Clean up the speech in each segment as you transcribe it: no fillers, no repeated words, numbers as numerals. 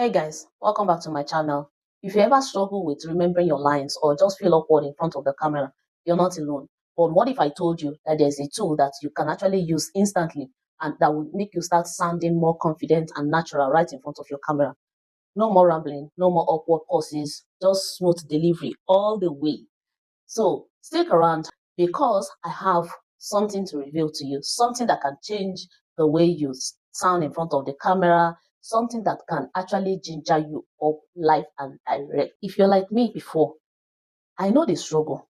Hey guys, welcome back to my channel. If you ever struggle with remembering your lines or just feel awkward in front of the camera, you're not alone. But what if I told you that there's a tool that you can actually use instantly and that would make you start sounding more confident and natural right in front of your camera? No more rambling, no more awkward pauses, just smooth delivery all the way. So stick around because I have something to reveal to you, something that can change the way you sound in front of the camera, something that can actually ginger you up live and direct. If you're like me before, I know the struggle.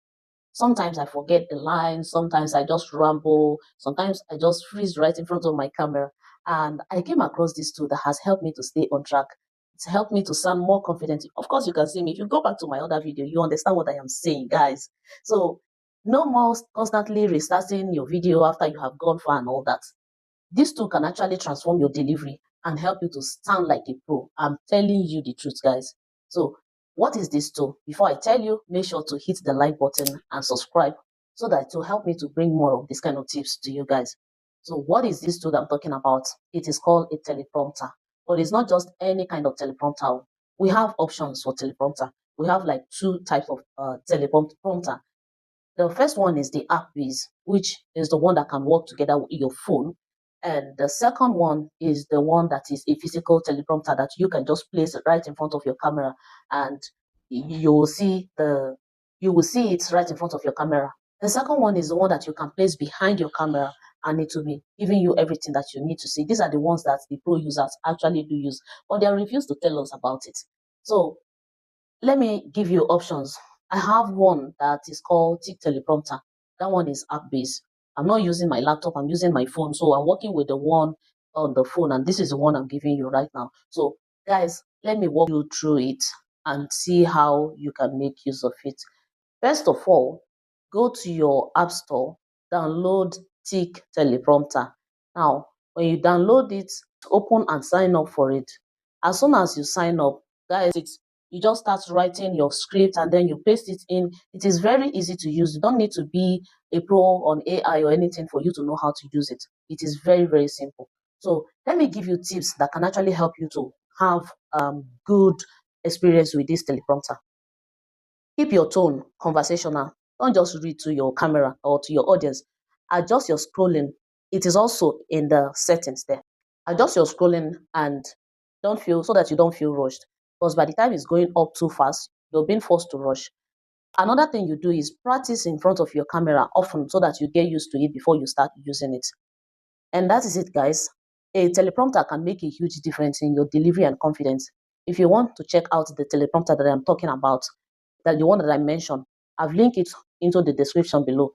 Sometimes I forget the lines, sometimes I just ramble, sometimes I just freeze right in front of my camera. And I came across this tool that has helped me to stay on track. It's helped me to sound more confident. Of course, you can see me. If you go back to my other video, you understand what I am saying, guys. So no more constantly restarting your video after you have gone far and all that. This tool can actually transform your delivery and help you to sound like a pro. I'm telling you the truth, guys. So what is this tool? Before I tell you, make sure to hit the like button and subscribe so that it will help me to bring more of this kind of tips to you guys. So what is this tool that I'm talking about? It is called a teleprompter, but it's not just any kind of teleprompter. We have options for teleprompter. We have like two types of teleprompter. The first one is the app-based, which is the one that can work together with your phone. And the second one is the one that is a physical teleprompter that you can just place right in front of your camera, and you will see it right in front of your camera. The second one is the one that you can place behind your camera, and it will be giving you everything that you need to see. These are the ones that the pro users actually do use, but they refuse to tell us about it. So let me give you options. I have one that is called Tick Teleprompter. That one is app-based. I'm not using my laptop, I'm using my phone. So I'm working with the one on the phone, and this is the one I'm giving you right now. So guys, let me walk you through it and see how you can make use of it. First of all, go to your app store, download Tick Teleprompter. Now, when you download it, open and sign up for it. As soon as you sign up, guys, you just start writing your script and then you paste it in. It is very easy to use. You don't need to be a pro on AI or anything for you to know how to use it. It is very, very simple. So let me give you tips that can actually help you to have good experience with this teleprompter. Keep your tone conversational. Don't just read to your camera or to your audience. Adjust your scrolling. It is also in the settings there. Adjust your scrolling and so that you don't feel rushed. Because by the time it's going up too fast, you're being forced to rush. Another thing you do is practice in front of your camera often so that you get used to it before you start using it. And that is it, guys. A teleprompter can make a huge difference in your delivery and confidence. If you want to check out the teleprompter that I'm talking about, that the one that I mentioned, I've linked it into the description below.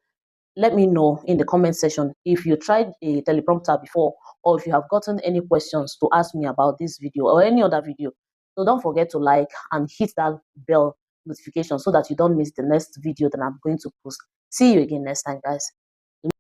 Let me know in the comment section if you tried a teleprompter before, or if you have gotten any questions to ask me about this video or any other video. So don't forget to like and hit that bell notification so that you don't miss the next video that I'm going to post. See you again next time, guys.